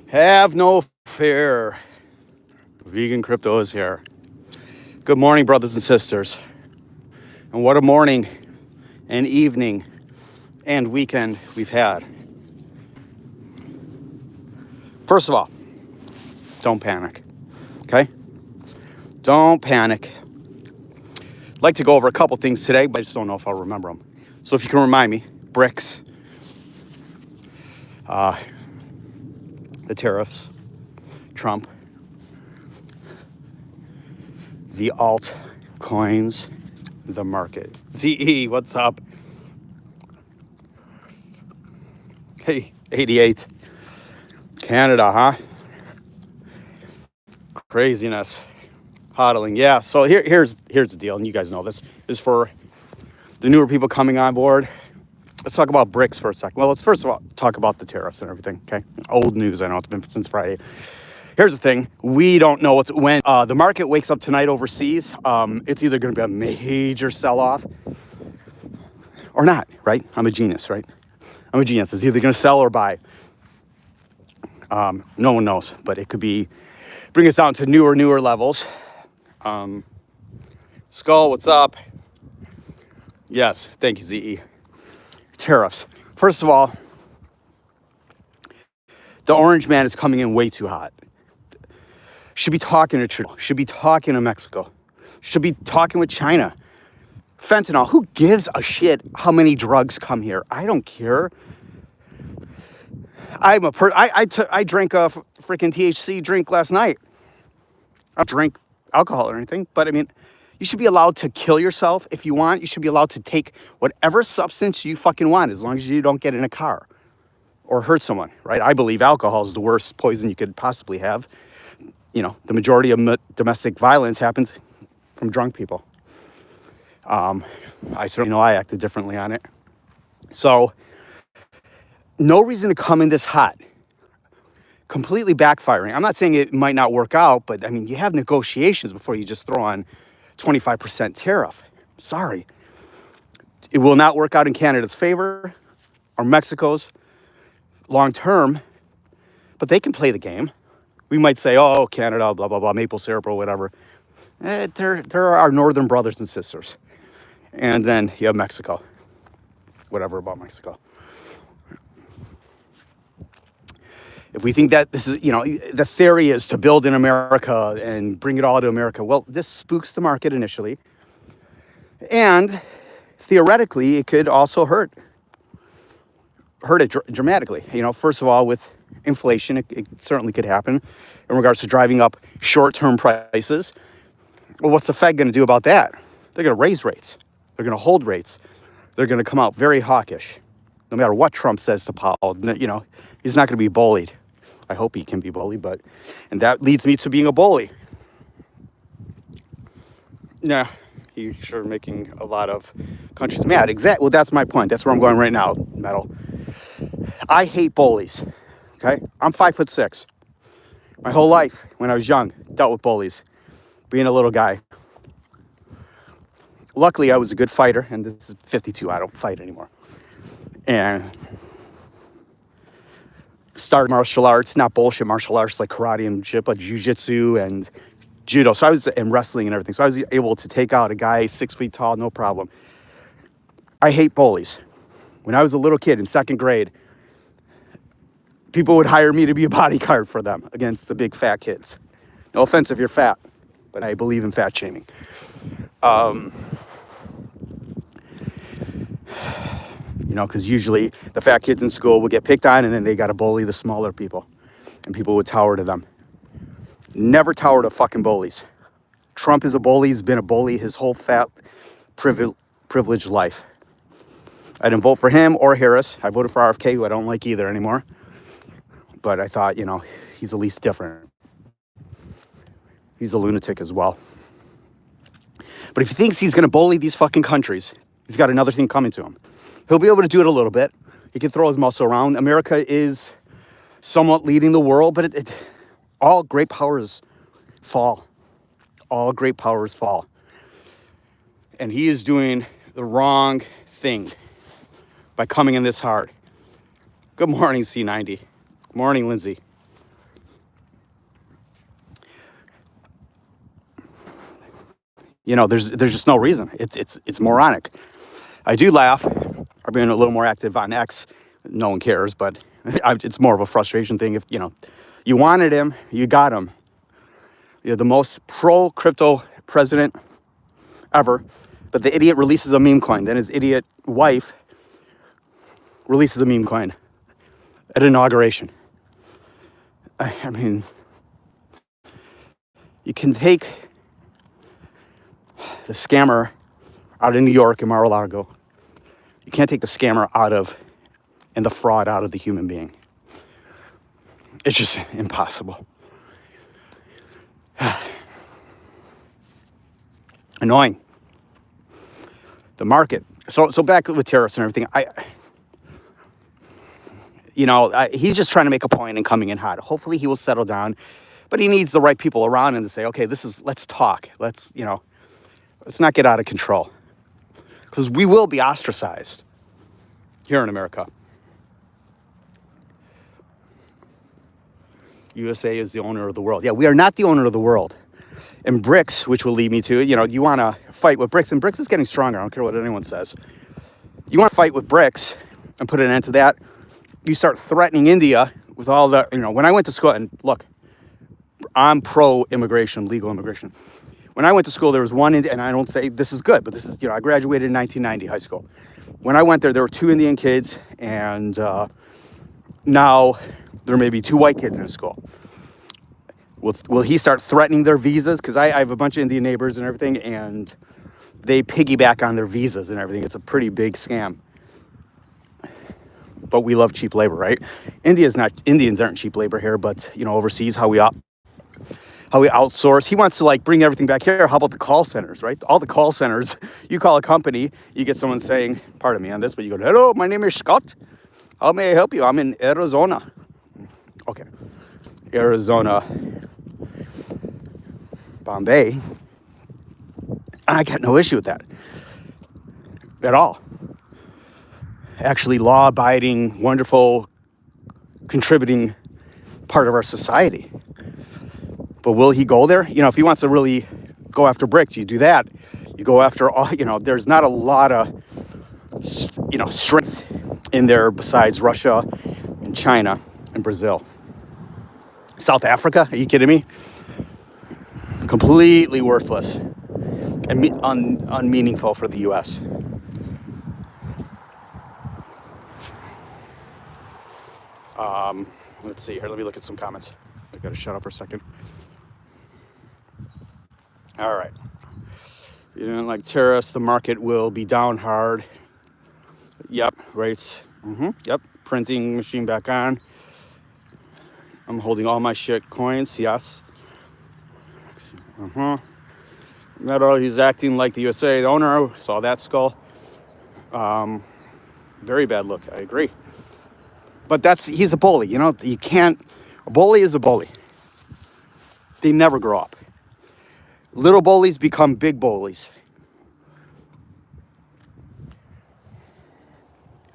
Have no fear. Vegan crypto is here. Good morning, brothers and sisters. And what a morning and evening and weekend we've had. First of all, don't panic, okay? Don't panic. I'd like to go over a couple things today, but I just don't know if I'll remember them. So if you can remind me, BRICS, the tariffs, Trump, the altcoins, the market. ZE, what's up? Hey, 88. Canada, huh? Craziness. Hodling. Yeah, so here's the deal, and you guys know this is for the newer people coming on board. Let's talk about BRICS for a second. Well, let's first of all talk about the tariffs and everything, okay? Old news, I know it's been since Friday. Here's the thing. We don't know when the market wakes up tonight overseas. It's either going to be a major sell-off or not, right? I'm a genius, right? I'm a genius. It's either going to sell or buy. No one knows, but it could bring us down to newer levels. Skull, what's up? Yes, thank you, ZE. Tariffs. First of all, the orange man is coming in way too hot. Should be talking to Trudeau. Should be talking to Mexico. Should be talking with China. Fentanyl. Who gives a shit how many drugs come here? I don't care. I drank a freaking THC drink last night. I don't drink alcohol or anything, but I mean, you should be allowed to kill yourself if you want. You should be allowed to take whatever substance you fucking want, as long as you don't get in a car or hurt someone, right? I believe alcohol is the worst poison you could possibly have. You know, the majority of domestic violence happens from drunk people. I certainly know I acted differently on it. So, no reason to come in this hot. Completely backfiring. I'm not saying it might not work out, but I mean, you have negotiations before you just throw on 25% tariff. Sorry. It will not work out in Canada's favor or Mexico's long term, but they can play the game. We might say, oh, Canada, blah, blah, blah, maple syrup or whatever. They're our northern brothers and sisters. And then you have Mexico. Whatever about Mexico. If we think that this is, the theory is to build in America and bring it all to America, well, this spooks the market initially. And theoretically, it could also hurt it dramatically. First of all, with inflation, it certainly could happen in regards to driving up short-term prices. Well, what's the Fed going to do about that? They're going to raise rates. They're going to hold rates. They're going to come out very hawkish. No matter what Trump says to Powell, he's not going to be bullied. I hope he can be bullied, and that leads me to being a bully. Yeah, you're sure making a lot of countries mad. Exactly. Well, that's my point. That's where I'm going right now, Metal. I hate bullies. Okay, I'm 5'6". My whole life, when I was young, dealt with bullies. Being a little guy. Luckily, I was a good fighter, and this is 52. I don't fight anymore. And started martial arts, not bullshit martial arts like karate and shit, but jiu-jitsu and judo. So I was in wrestling and everything. So I was able to take out a guy 6 feet tall, no problem. I hate bullies. When I was a little kid in second grade, people would hire me to be a bodyguard for them against the big fat kids. No offense if you're fat, but I believe in fat shaming. Because usually the fat kids in school would get picked on and then they got to bully the smaller people. And people would tower to them. Never tower to fucking bullies. Trump is a bully. He's been a bully his whole fat, privileged life. I didn't vote for him or Harris. I voted for RFK, who I don't like either anymore. But I thought, he's at least different. He's a lunatic as well. But if he thinks he's going to bully these fucking countries, he's got another thing coming to him. He'll be able to do it a little bit. He can throw his muscle around. America is somewhat leading the world, but all great powers fall. All great powers fall. And he is doing the wrong thing by coming in this hard. Good morning, C90. Good morning, Lindsay. There's just no reason. It's moronic. I do laugh. I've been a little more active on X. No one cares, but it's more of a frustration thing. If you wanted him, you got him. You're the most pro crypto president ever, but the idiot releases a meme coin. Then his idiot wife releases a meme coin at inauguration. I mean, you can take the scammer out of New York and Mar-a-Lago. You can't take the scammer and the fraud out of the human being. It's just impossible. Annoying. The market. So back with tariffs and everything. He's just trying to make a point and coming in hot. Hopefully he will settle down, but he needs the right people around him to say, okay, let's talk. Let's not get out of control, because we will be ostracized here in America. USA is the owner of the world. Yeah, we are not the owner of the world. And BRICS, which will lead me to, you want to fight with BRICS, and BRICS is getting stronger. I don't care what anyone says. You want to fight with BRICS and put an end to that, you start threatening India with all the, when I went to school, and look, I'm pro-immigration, legal immigration. When I went to school, there was one Indian, and I don't say this is good, but this is, I graduated in 1990 high school. When I went there were 2 Indian kids, and now there may be 2 white kids in the school. Will he start threatening their visas? Because I have a bunch of Indian neighbors and everything, and they piggyback on their visas and everything. It's a pretty big scam. But we love cheap labor, right? Indians aren't cheap labor here, but overseas, how we outsource. He wants to bring everything back here. How about the call centers, right? All the call centers, you call a company, you get someone saying, pardon me on this, but you go, hello, my name is Scott. How may I help you? I'm in Arizona. Okay. Arizona, Bombay. I got no issue with that at all. Actually, law-abiding, wonderful, contributing part of our society. But will he go there? If he wants to really go after BRICS, you do that. You go after all, there's not a lot of, strength in there besides Russia and China and Brazil. South Africa, are you kidding me? Completely worthless and unmeaningful for the U.S. Let's see here. Let me look at some comments. I gotta shut up for a second. All right. You didn't like tariffs. The market will be down hard. Yep. Rates. Yep. Printing machine back on. I'm holding all my shit coins. Yes. Metal. He's acting like the USA owner. Saw that skull. Very bad look. I agree. But he's a bully. You can't. A bully is a bully. They never grow up. Little bullies become big bullies.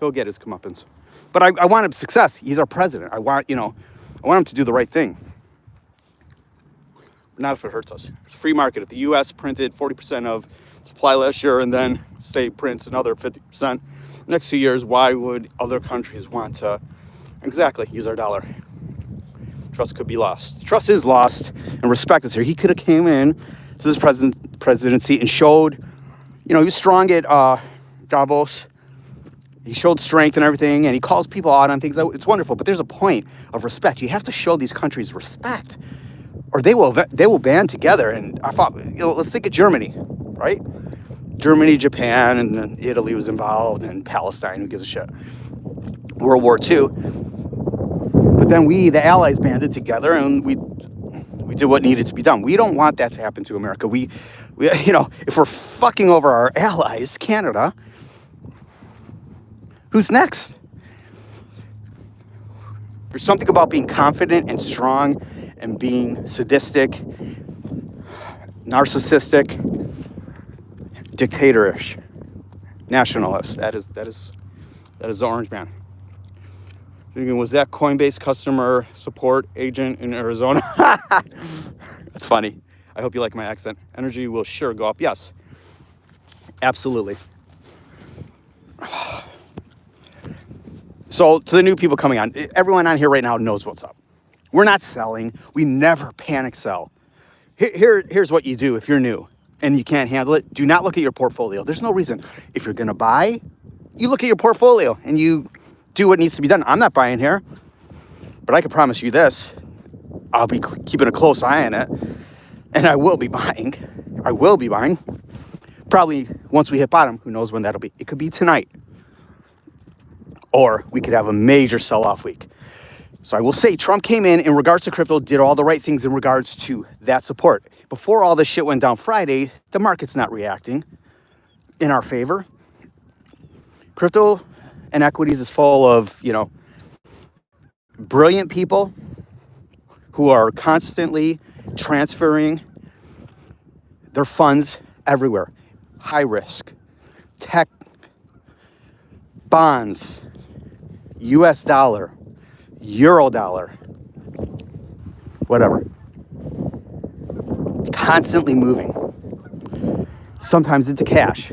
He'll get his comeuppance. But I want him success. He's our president. I want him to do the right thing. Not if it hurts us. It's free market. If the U.S. printed 40% of supply last year and then, say, prints another 50% next 2 years, why would other countries want to exactly use our dollar? Trust could be lost. Trust is lost, and respect is here. He could have came in to this presidency and showed, he was strong at Davos. He showed strength and everything, and he calls people out on things. It's wonderful, but there's a point of respect. You have to show these countries respect, or they will band together. And I thought, let's think of Germany, right? Germany, Japan, and then Italy was involved, and Palestine. Who gives a shit? World War II. But then the Allies, banded together, and we did what needed to be done. We don't want that to happen to America. We if we're fucking over our allies, Canada, who's next? There's something about being confident and strong and being sadistic, narcissistic, dictatorish, nationalist. That is the Orange Man. Was that Coinbase customer support agent in Arizona? That's funny. I hope you like my accent. Energy will sure go up. Yes, absolutely. So to the new people coming on, everyone on here right now knows what's up. We're not selling. We never panic sell. Here's what you do if you're new and you can't handle it. Do not look at your portfolio. There's no reason. If you're going to buy, you look at your portfolio and you do what needs to be done. I'm not buying here, but I can promise you this. I'll be keeping a close eye on it, and I will be buying. I will be buying. Probably once we hit bottom, who knows when that'll be. It could be tonight. Or we could have a major sell-off week. So I will say Trump came in regards to crypto, did all the right things in regards to that support. Before all this shit went down Friday, the market's not reacting in our favor. Crypto and equities is full of, brilliant people who are constantly transferring their funds everywhere. High risk, tech, bonds, US dollar, Euro dollar, whatever. Constantly moving. Sometimes into cash.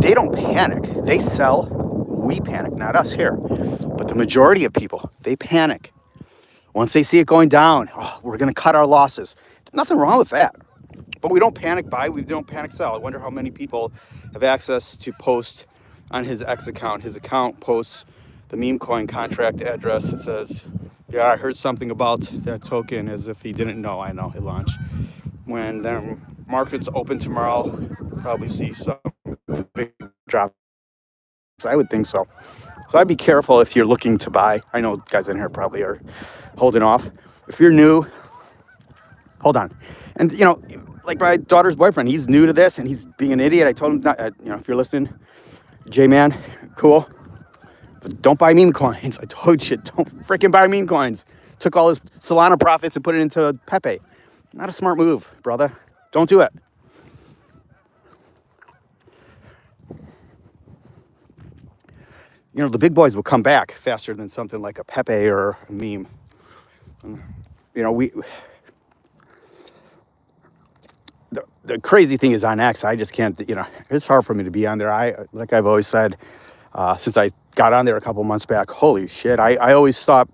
They don't panic. They sell. We panic, not us here. But the majority of people, they panic. Once they see it going down, we're going to cut our losses. Nothing wrong with that. But we don't panic buy, we don't panic sell. I wonder how many people have access to post on his X account. His account posts the meme coin contract address. It says, yeah, I heard something about that token, as if he didn't know. I know, it launched. When the markets open tomorrow, probably see some big drop. I would think so. So I'd be careful if you're looking to buy. I know guys in here probably are holding off. If you're new, hold on. And, like my daughter's boyfriend, he's new to this and he's being an idiot. I told him, not, if you're listening, J-Man, cool. But don't buy meme coins. I told you, don't freaking buy meme coins. Took all his Solana profits and put it into Pepe. Not a smart move, brother. Don't do it. The big boys will come back faster than something like a Pepe or a meme. The crazy thing is on X, I just can't, it's hard for me to be on there. Like I've always said, since I got on there a couple months back, holy shit, I always thought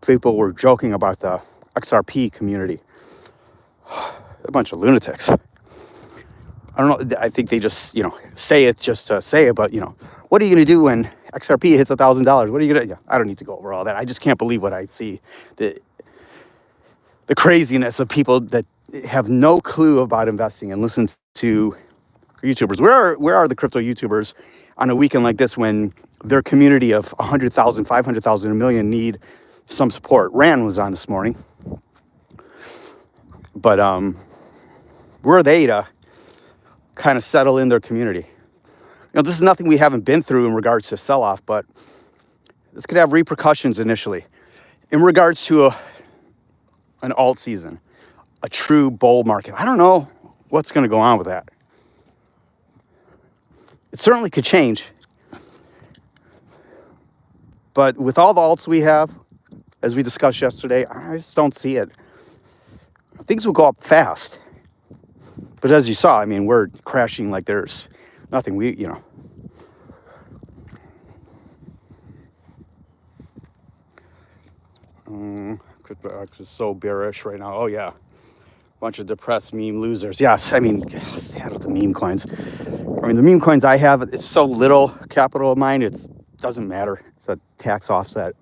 people were joking about the XRP community. A bunch of lunatics. I don't know. I think they just, say it just to say it. But, what are you going to do when XRP hits $1,000? What are you going to, I don't need to go over all that. I just can't believe what I see. The craziness of people that have no clue about investing and listen to YouTubers. Where are the crypto YouTubers on a weekend like this when their community of 100,000, 500,000, a million need some support? Rand was on this morning. But where are they to kind of settle in their community? This is nothing we haven't been through in regards to sell-off, but this could have repercussions initially. In regards to an alt season, a true bull market. I don't know what's going to go on with that. It certainly could change. But with all the alts we have, as we discussed yesterday, I just don't see it. Things will go up fast. But as you saw, we're crashing like there's nothing. CryptoX is so bearish right now. Oh, yeah. Bunch of depressed meme losers. Yes, stay out of the meme coins. The meme coins I have, it's so little capital of mine, it doesn't matter. It's a tax offset.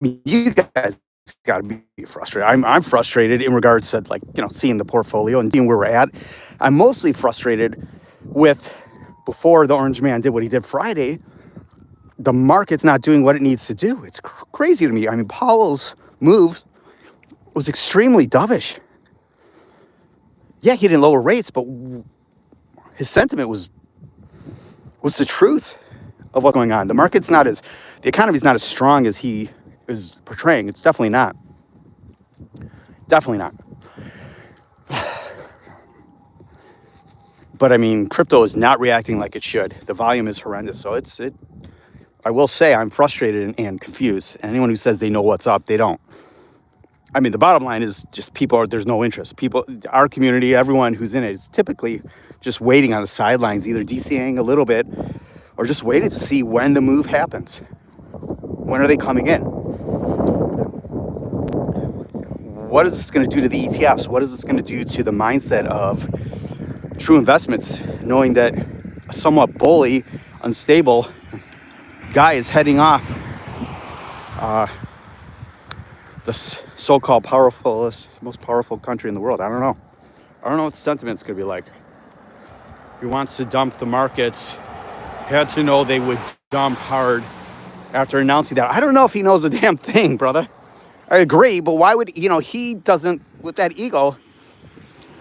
You guys got to be frustrated. I'm frustrated in regards to seeing the portfolio and seeing where we're at. I'm mostly frustrated with before the Orange Man did what he did Friday, the market's not doing what it needs to do. It's crazy to me. Powell's moves was extremely dovish. Yeah, he didn't lower rates, but his sentiment was the truth of what's going on. The economy's not as strong as he is portraying. It's definitely not. Definitely not. But crypto is not reacting like it should. The volume is horrendous. So I will say I'm frustrated and confused. And anyone who says they know what's up, they don't. I mean, the bottom line is just there's no interest. People, our community, everyone who's in it is typically just waiting on the sidelines, either DCing a little bit or just waiting to see when the move happens. When are they coming in? What is this going to do to the ETFs? What is this going to do to the mindset of true investments, knowing that a somewhat bully, unstable guy is heading off the so-called most powerful country in the world? I don't know. I don't know what the sentiment's going to be like. He wants to dump the markets. Had to know they would dump hard after announcing that. I don't know if he knows a damn thing, brother. I agree, but why would, he doesn't, with that ego,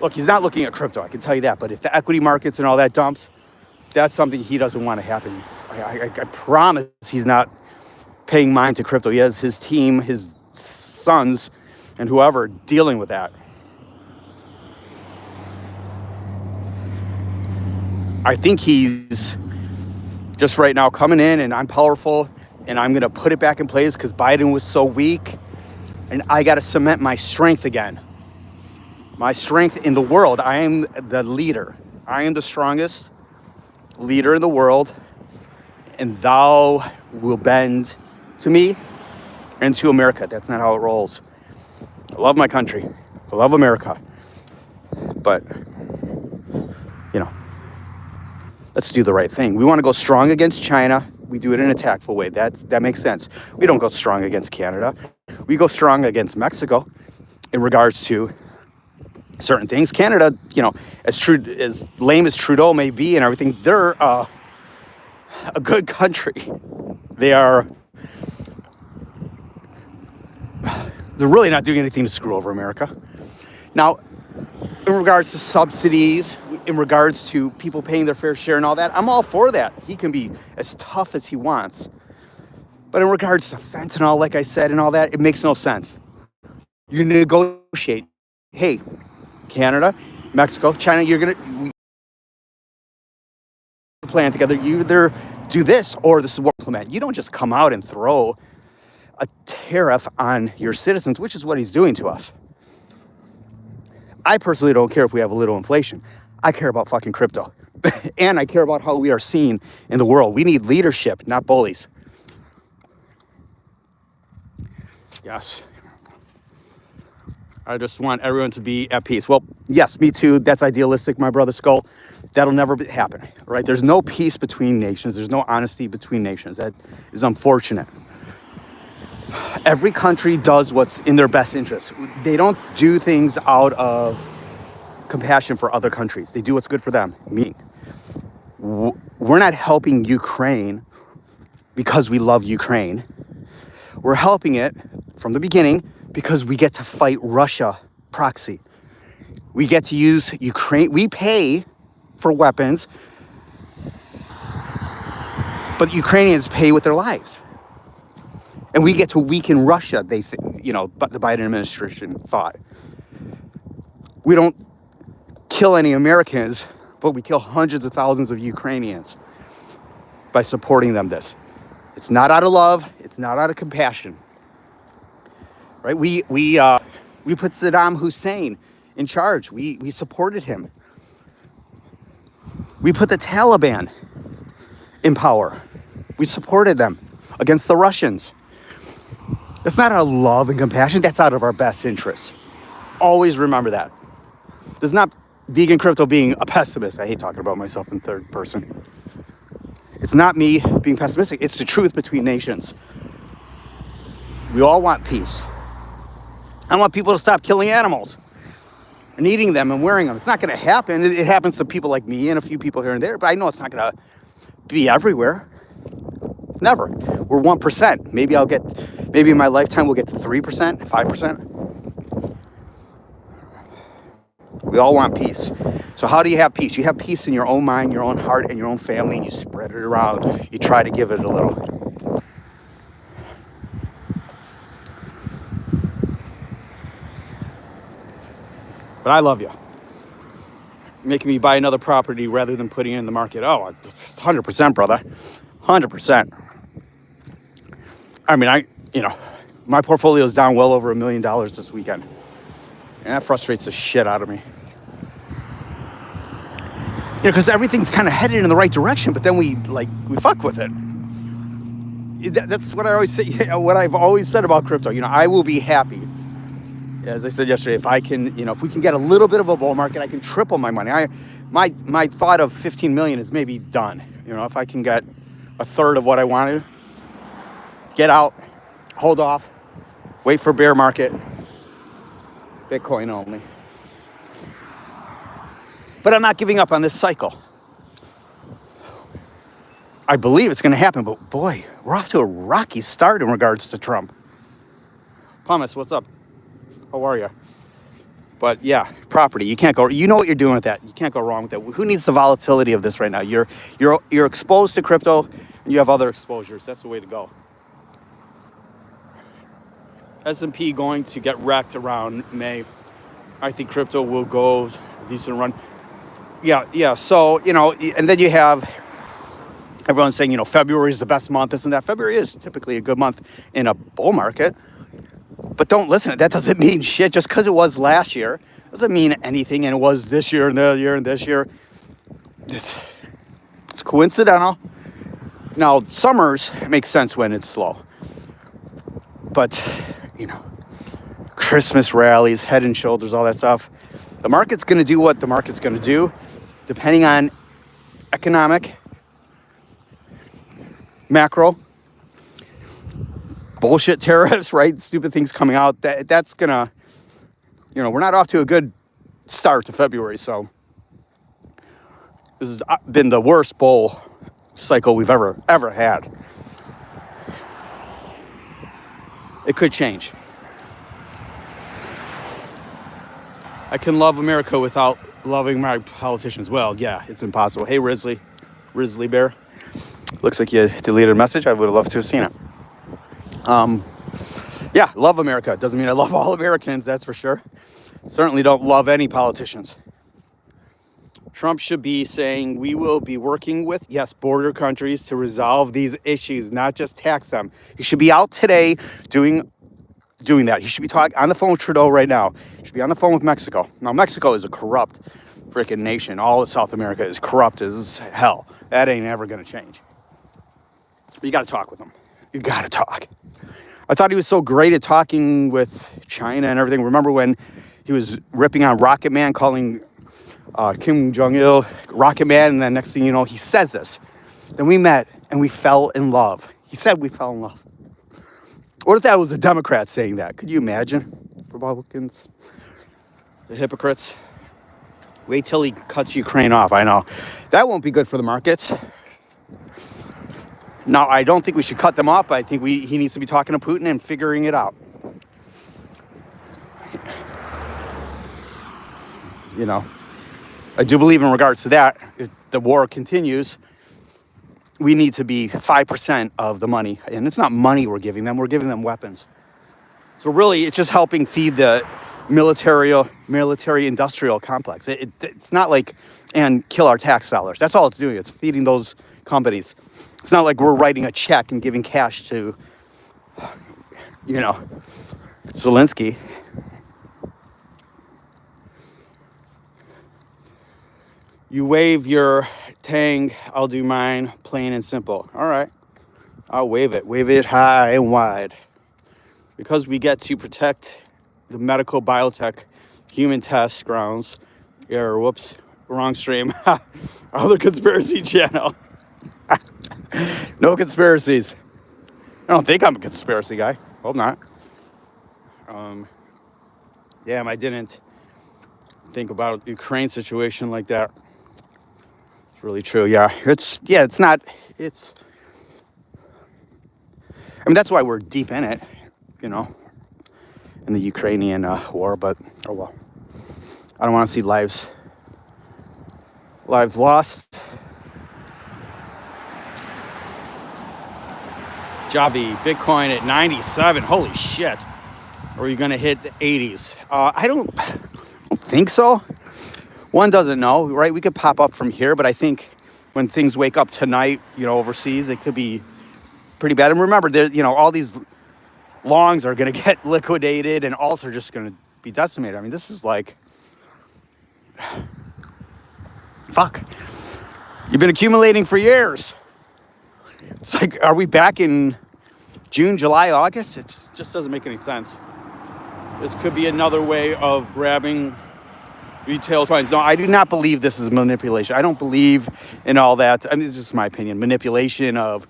look, he's not looking at crypto, I can tell you that, but if the equity markets and all that dumps, that's something he doesn't want to happen. I promise he's not paying mind to crypto. He has his team, his sons, and whoever dealing with that. I think he's just right now coming in and I'm powerful and I'm going to put it back in place because Biden was so weak and I got to cement my strength again. My strength in the world. I am the leader. I am the strongest leader in the world, and thou will bend to me and to America. That's not how it rolls. I love my country. I love America. But, let's do the right thing. We want to go strong against China. We do it in a tactful way. That makes sense. We don't go strong against Canada. We go strong against Mexico in regards to certain things. Canada, as lame as Trudeau may be and everything, they're a good country. They're really not doing anything to screw over America. Now, in regards to subsidies, in regards to people paying their fair share and all that, I'm all for that. He can be as tough as he wants. But in regards to fentanyl, like I said, and all that, it makes no sense. You negotiate. Hey, Canada, Mexico, China, we plan together. You either do this or this is what we implement. You don't just come out and throw a tariff on your citizens, which is what he's doing to us. I personally don't care if we have a little inflation. I care about fucking crypto. And I care about how we are seen in the world. We need leadership, not bullies. Yes. I just want everyone to be at peace. Well, yes, me too. That's idealistic, my brother Skull. That'll never happen, right? There's no peace between nations. There's no honesty between nations. That is unfortunate. Every country does what's in their best interest. They don't do things out of compassion for other countries. They do what's good for them. Meaning, we're not helping Ukraine because we love Ukraine. We're helping it from the beginning because we get to fight Russia proxy. We get to use Ukraine. We pay for weapons, but Ukrainians pay with their lives. And we get to weaken Russia, but the Biden administration thought. We don't kill any Americans, but we kill hundreds of thousands of Ukrainians by supporting them this. It's not out of love. It's not out of compassion. Right? We put Saddam Hussein in charge. We supported him. We put the Taliban in power. We supported them against the Russians. That's not out of love and compassion. That's out of our best interests. Always remember that. This is not vegan crypto being a pessimist. I hate talking about myself in third person. It's not me being pessimistic. It's the truth between nations. We all want peace. I want people to stop killing animals and eating them and wearing them. It's not going to happen. It happens to people like me and a few people here and there, but I know it's not going to be everywhere. Never. We're 1%. Maybe in my lifetime we'll get to 3%, 5%. We all want peace. So how do you have peace? You have peace in your own mind, your own heart, and your own family, and you spread it around. You try to give it a little. But I love you. Making me buy another property rather than putting it in the market. Oh, 100%, brother. 100%. I mean, my portfolio is down well over $1 million this weekend. And that frustrates the shit out of me. Because everything's kind of headed in the right direction, but then we fuck with it. That's what I always say, what I've always said about crypto. I will be happy, as I said yesterday, if I can, if we can get a little bit of a bull market, I can triple my money. My thought of 15 million is maybe done. If I can get a third of what I wanted, get out, hold off, wait for bear market, Bitcoin only. But I'm not giving up on this cycle. I believe it's going to happen, but boy, we're off to a rocky start in regards to Trump. Pumice, what's up? How are you? But yeah, property, you can't go, you know what you're doing with that. You can't go wrong with that. Who needs the volatility of this right now? You're exposed to crypto and you have other exposures. That's the way to go. S&P going to get wrecked around May. I think crypto will go a decent run. Yeah. So, and then you have everyone saying, February is the best month. Isn't that? February is typically a good month in a bull market. But don't listen. That doesn't mean shit. Just because it was last year doesn't mean anything. And it was this year and that year and this year. It's coincidental. Now, summers make sense when it's slow. But, Christmas rallies, head and shoulders, all that stuff. The market's going to do what the market's going to do, depending on economic, macro, bullshit tariffs, right? Stupid things coming out. That's going to, we're not off to a good start to February. So this has been the worst bull cycle we've ever had. It could change. I can love America without loving my politicians. Well, yeah, it's impossible. Hey, Risley Bear. Looks like you deleted a message. I would have loved to have seen it. Yeah, love America. Doesn't mean I love all Americans, that's for sure. Certainly don't love any politicians. Trump should be saying we will be working with, border countries to resolve these issues, not just tax them. He should be out today doing that. He should be talking on the phone with Trudeau right now. He should be on the phone with Mexico. Now, Mexico is a corrupt freaking nation. All of South America is corrupt as hell. That ain't ever going to change. You got to talk with him. You got to talk. I thought he was so great at talking with China and everything. Remember when he was ripping on Rocket Man, calling Kim Jong-il Rocket Man, and then next thing you know, he says this. Then we met and we fell in love. He said we fell in love. What if that was a Democrat saying that? Could you imagine? Republicans, the hypocrites. Wait till he cuts Ukraine off. I know. That won't be good for the markets. Now, I don't think we should cut them off, but I think he needs to be talking to Putin and figuring it out. I do believe in regards to that, if the war continues, we need to be 5% of the money. And it's not money we're giving them weapons. So really, it's just helping feed the military industrial complex. It's not like, and kill our tax dollars. That's all it's doing. It's feeding those companies. It's not like we're writing a check and giving cash to, Zelensky. You wave your tang, I'll do mine, plain and simple. All right, I'll wave it high and wide. Because we get to protect the medical biotech human test grounds. Whoops, wrong stream. Other conspiracy channel. No conspiracies. I don't think I'm a conspiracy guy. Hope not. Damn, I didn't think about Ukraine situation like that. It's really true. Yeah, it's not. I mean, that's why we're deep in it, in the Ukrainian war. But oh well. I don't want to see lives lost. Javi, Bitcoin at 97. Holy shit. Or are you going to hit the 80s? I don't think so. One doesn't know, right? We could pop up from here, but I think when things wake up tonight, overseas, it could be pretty bad. And remember, there, all these longs are going to get liquidated and alts are just going to be decimated. I mean, this is like, fuck. You've been accumulating for years. It's like, are we back in June, July, August? It just doesn't make any sense. This could be another way of grabbing retail coins. No, I do not believe this is manipulation. I don't believe in all that. I mean, it's just my opinion. Manipulation of,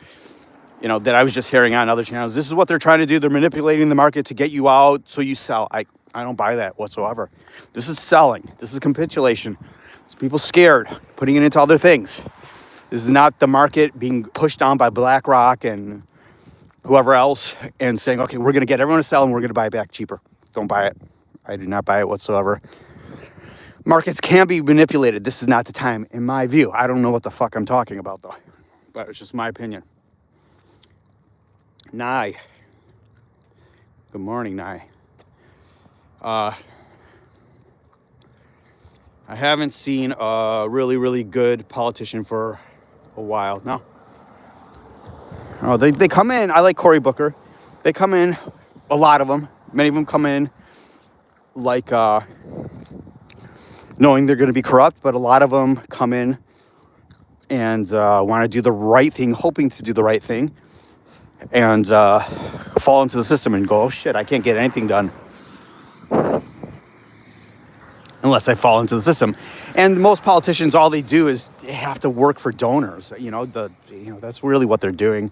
that I was just hearing on other channels. This is what they're trying to do. They're manipulating the market to get you out so you sell. I don't buy that whatsoever. This is selling. This is capitulation. It's people scared, putting it into other things. This is not the market being pushed down by BlackRock and whoever else and saying, okay, we're going to get everyone to sell and we're going to buy it back cheaper. Don't buy it. I do not buy it whatsoever. Markets can be manipulated. This is not the time, in my view. I don't know what the fuck I'm talking about, though. But it's just my opinion. Nye. Good morning, Nye. I haven't seen a really, really good politician for a while. No. Oh, they come in. I like Cory Booker. They come in, a lot of them. Many of them come in like knowing they're going to be corrupt, but a lot of them come in and want to do the right thing, hoping to do the right thing, and fall into the system and go, oh shit, I can't get anything done unless I fall into the system. And most politicians, all they do is they have to work for donors. That's really what they're doing.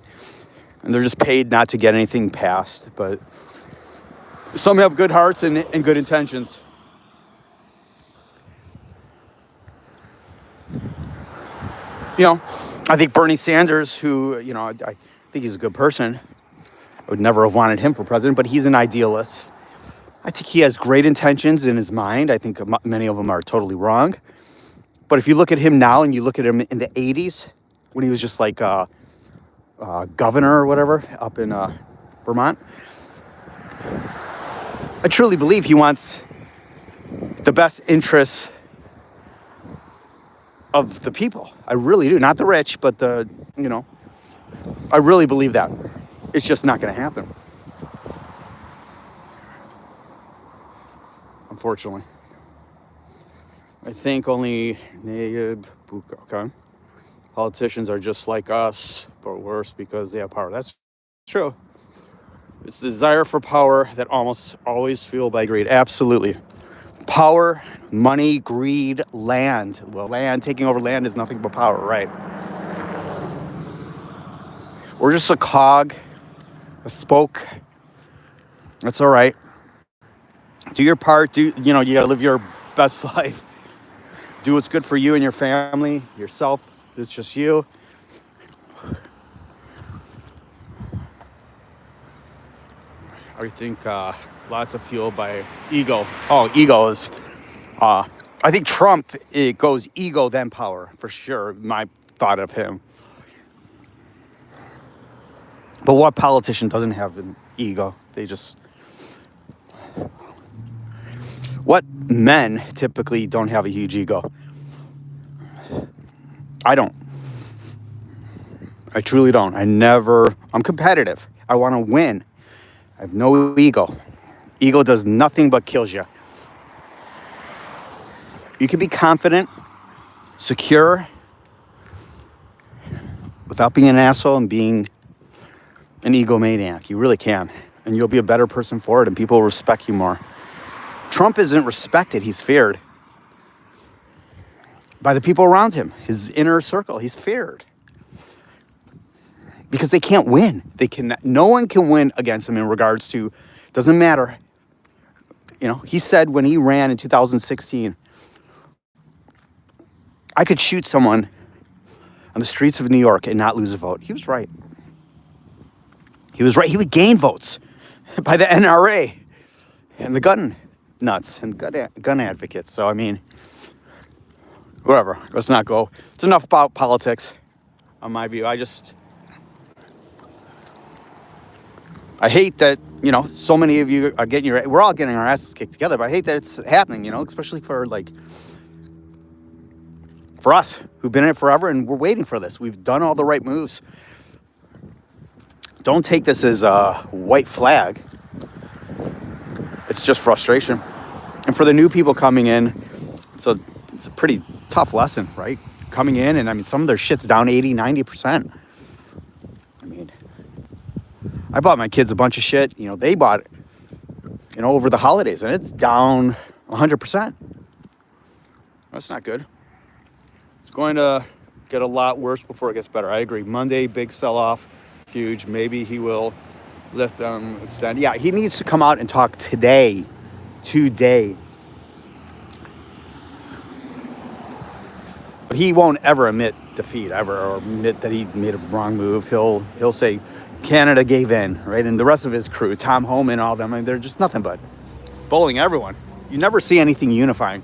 And they're just paid not to get anything passed. But some have good hearts and good intentions. I think Bernie Sanders, who, I think he's a good person. I would never have wanted him for president, but he's an idealist. I think he has great intentions in his mind. I think many of them are totally wrong. But if you look at him now and you look at him in the 80s, when he was just like governor or whatever up in Vermont, I truly believe he wants the best interests of the people. I really do. Not the rich, but I really believe that. It's just not going to happen. Unfortunately. I think only okay. Politicians are just like us, but worse because they have power. That's true. It's the desire for power that almost always fueled by greed. Absolutely. Power, money, greed, land. Well, taking over land is nothing but power, right? We're just a cog, a spoke. That's all right. Do your part. You got to live your best life. Do what's good for you and your family, yourself. It's just you. I think lots of fuel by ego. Oh, ego is... I think Trump, it goes ego then power, for sure. My thought of him. But what politician doesn't have an ego? They just... What men typically don't have a huge ego? I don't. I truly don't. I'm competitive. I want to win. I have no ego. Ego does nothing but kills you. You can be confident, secure, without being an asshole and being an egomaniac. You really can. And you'll be a better person for it, and people will respect you more. Trump isn't respected. He's feared by the people around him, his inner circle. He's feared because they can't win. No one can win against him in regards to, doesn't matter. He said when he ran in 2016, I could shoot someone on the streets of New York and not lose a vote. He was right. He was right. He would gain votes by the NRA and the gun nuts and gun advocates. So, whatever. Let's not go. It's enough about politics, on my view. I hate that, so many of you are we're all getting our asses kicked together, but I hate that it's happening, especially for us who've been in it forever and we're waiting for this. We've done all the right moves. don't take this as a white flag. It's just frustration. And for the new people coming in, it's a pretty tough lesson, right? Coming in, and I mean, some of their shit's down 80, 90%. I mean, I bought my kids a bunch of shit. They bought it, over the holidays, and it's down 100%. That's not good. It's going to get a lot worse before it gets better. I agree. Monday, big sell-off, huge. Maybe he will lift them, extend. Yeah, he needs to come out and talk today. But he won't ever admit defeat, ever, or admit that he made a wrong move. He'll say Canada gave in, right? And the rest of his crew, Tom Homan, all them, I mean, they're just nothing but bullying everyone. You never see anything unifying.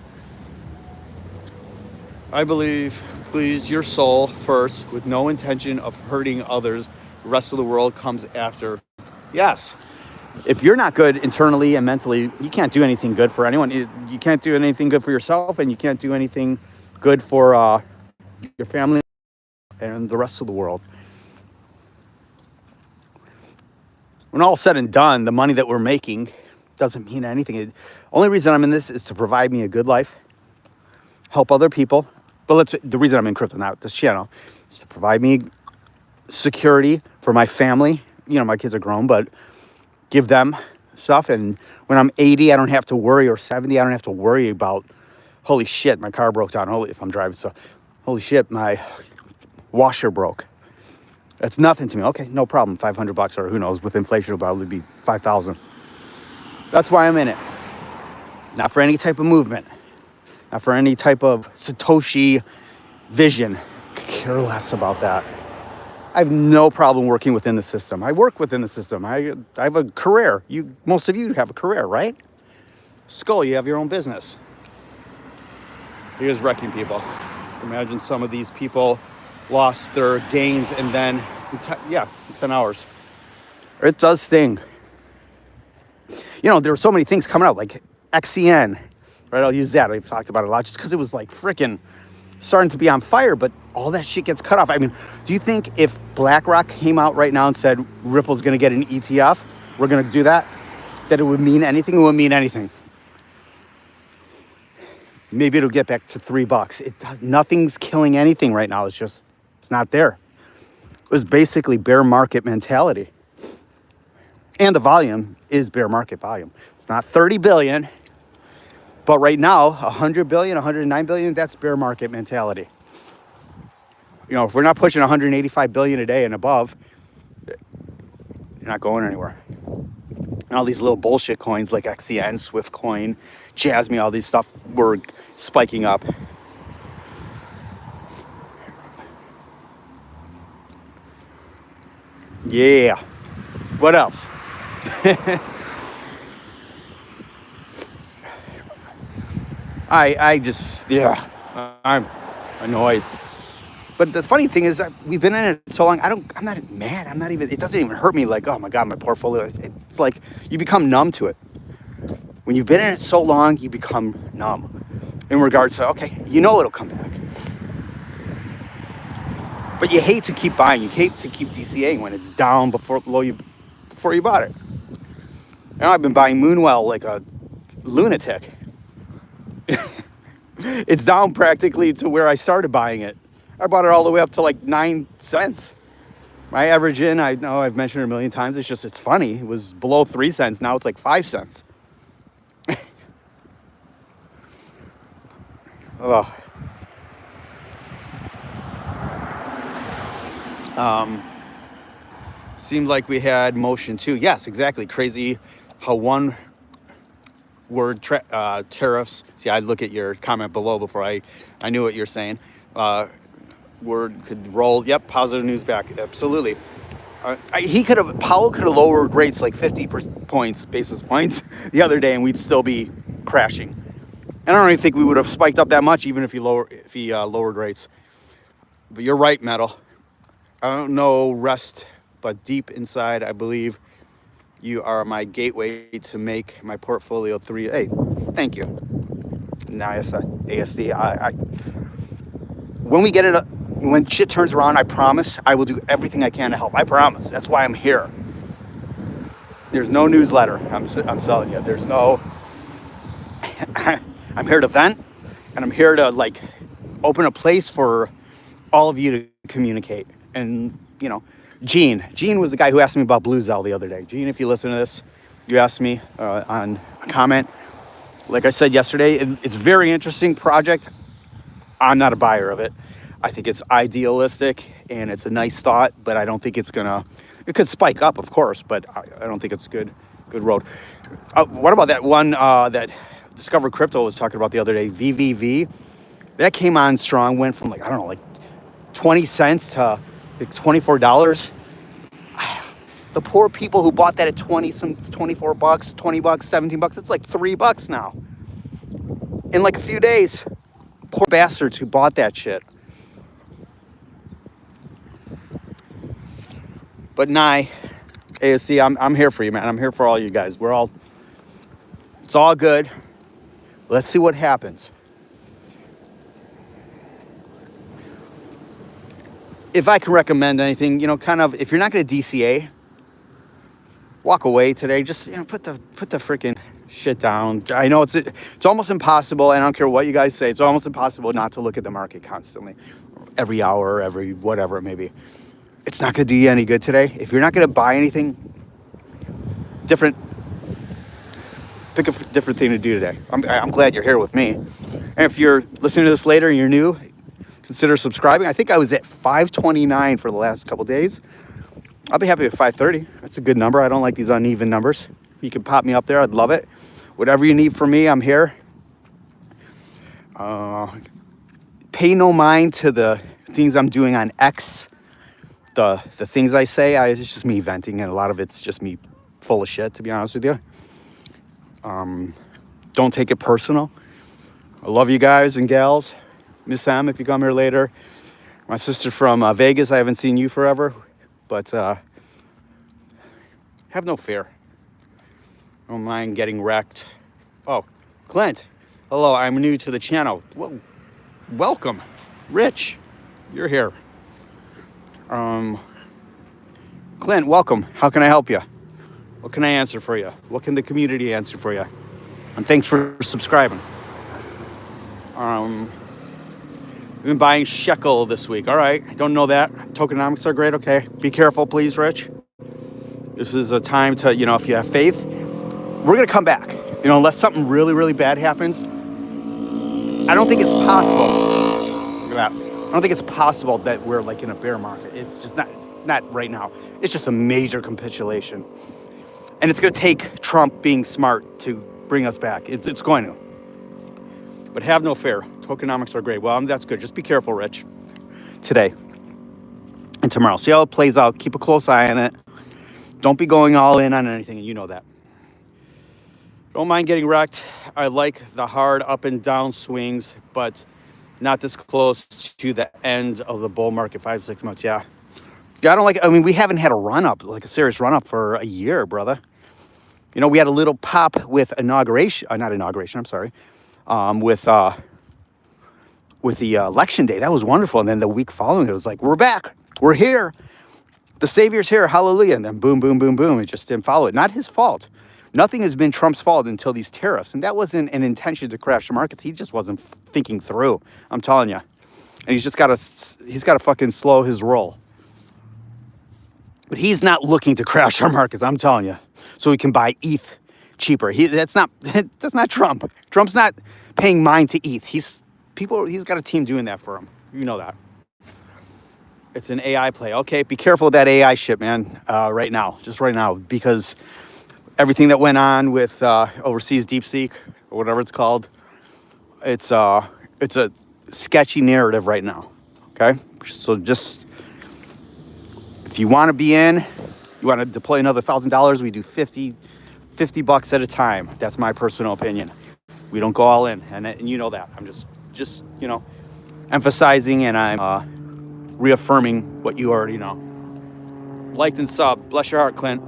I believe, please your soul first, with no intention of hurting others. The rest of the world comes after. Yes. If you're not good internally and mentally, you can't do anything good for anyone. You can't do anything good for yourself, and you can't do anything good for your family and the rest of the world. When all's said and done, the money that we're making doesn't mean anything. The only reason I'm in this is to provide me a good life, help other people. But the reason I'm in crypto now, this channel, is to provide me security for my family. My kids are grown, but give them stuff. And when I'm 80, I don't have to worry, or 70, I don't have to worry about, holy shit, my car broke down. If I'm driving, so holy shit, my washer broke. That's nothing to me. Okay, no problem. $500, or who knows, with inflation, it'll probably be 5,000. That's why I'm in it. Not for any type of movement. Not for any type of Satoshi vision. Could care less about that. I have no problem working within the system. I work within the system. I have a career. Most of you have a career, right? Skull, you have your own business. Here's wrecking people. Imagine some of these people lost their gains, and then, in 10 hours. It does sting. There were so many things coming out, like XCN, right? I'll use that. I've talked about it a lot just because it was like freaking starting to be on fire, but all that shit gets cut off. I mean, do you think if BlackRock came out right now and said Ripple's going to get an ETF, we're going to do that it would mean anything? It wouldn't mean anything. Maybe it'll get back to $3. Nothing's killing anything right now. It's not there. It was basically bear market mentality. And the volume is bear market volume. It's not 30 billion, but right now, 100 billion, 109 billion, that's bear market mentality. If we're not pushing 185 billion a day and above, you're not going anywhere. And all these little bullshit coins like XCN, Swift Coin, Jasmy, all these stuff were spiking up. Yeah. What else? I'm annoyed. But the funny thing is that we've been in it so long, I'm not mad. It doesn't even hurt me like, oh my God, my portfolio. It's like you become numb to it. When you've been in it so long, you become numb in regards to, okay, it'll come back. But you hate to keep buying. You hate to keep DCAing when it's down before you bought it. I've been buying Moonwell like a lunatic. It's down practically to where I started buying it. I bought it all the way up to like 9 cents. My average I know I've mentioned it a million times. It's funny. It was below 3 cents. Now it's like 5 cents. Oh. Seemed like we had motion too. Yes, exactly. Crazy how one word tariffs. See, I look at your comment below before I knew what you're saying. Word could roll. Yep, positive news back. Absolutely. Powell could have lowered rates like 50 basis points the other day, and we'd still be crashing. And I don't even think we would have spiked up that much, even if he lowered rates. But you're right, Metal. I don't know rest, but deep inside, I believe you are my gateway to make my portfolio 3. Hey, thank you. Now, ASD. When we get it, When shit turns around, I promise I will do everything I can to help. I promise. That's why I'm here. There's no newsletter. I'm telling you. There's no. I'm here to vent, and I'm here to like open a place for all of you to communicate. And you know, Gene was the guy who asked me about Blue Zell the other day. Gene, if you listen to this, you asked me on a comment. Like I said yesterday, it's a very interesting project. I'm not a buyer of it. I think it's idealistic and it's a nice thought, but I don't think it's gonna. It could spike up, of course, but I don't think it's a good road. What about that one that Discover Crypto was talking about the other day? VVV, that came on strong. Went from like I don't know, like 20 cents to like $24. The poor people who bought that at 24 bucks, 20 bucks, 17 bucks, it's like $3 now. In like a few days. Poor bastards who bought that shit. But Nye, ASC, I'm here for you, man. I'm here for all you guys. It's all good. Let's see what happens. If I can recommend anything, kind of, if you're not going to DCA, walk away today. Just, put the freaking shit down. I know it's almost impossible, and I don't care what you guys say, it's almost impossible not to look at the market constantly, every hour, every whatever it may be. It's not going to do you any good today. If you're not going to buy anything different, pick a different thing to do today. I'm glad you're here with me. And if you're listening to this later and you're new, consider subscribing. I think I was at 529 for the last couple days. I'll be happy with 530. That's a good number. I don't like these uneven numbers. You can pop me up there. I'd love it. Whatever you need from me, I'm here. Pay no mind to the things I'm doing on X. The things I say, it's just me venting, and a lot of it's just me full of shit, to be honest with you. Don't take it personal. I love you guys and gals. Miss M, if you come here later. My sister from Vegas, I haven't seen you forever, but have no fear. Don't mind getting wrecked. Oh, Clint, hello, I'm new to the channel. Well, welcome. Rich, you're here. Clint, welcome. How can I help you? What can I answer for you? What can the community answer for you? And thanks for subscribing. I've been buying shekel this week. All right, don't know that. Tokenomics are great. Okay, be careful, please, Rich. This is a time to, if you have faith, we're gonna come back. Unless something really, really bad happens. I don't think it's possible. Look at that. I don't think it's possible that we're like in a bear market. It's just not right now. It's just a major capitulation. And it's going to take Trump being smart to bring us back. It's going to. But have no fear. Tokenomics are great. Well, that's good. Just be careful, Rich. Today and tomorrow. See how it plays out. Keep a close eye on it. Don't be going all in on anything, and you know that. Don't mind getting wrecked. I like the hard up and down swings, but not this close to the end of the bull market, 5-6 months. Yeah, I don't like it. I mean, we haven't had a run up, like a serious run up, for a year, brother. We had a little pop with with the election day. That was wonderful. And then the week following, it was like, we're back. We're here. The Savior's here. Hallelujah. And then boom, boom, boom, boom. It just didn't follow it. Not his fault. Nothing has been Trump's fault until these tariffs. And that wasn't an intention to crash the markets. He just wasn't thinking through. I'm telling you. And he's got to fucking slow his roll. But he's not looking to crash our markets, I'm telling you. So he can buy ETH cheaper. That's not Trump. Trump's not paying mind to ETH. He's got a team doing that for him. You know that. It's an AI play. Okay, be careful with that AI shit, man. Right now, because everything that went on with overseas DeepSeek or whatever it's called, it's a sketchy narrative right now. Okay, so just if you want to be in, you want to deploy another $1,000, we do $50 at a time. That's my personal opinion. We don't go all in, and you know that. I'm just emphasizing, and I'm reaffirming what you already know. Liked and sub. Bless your heart, Clint.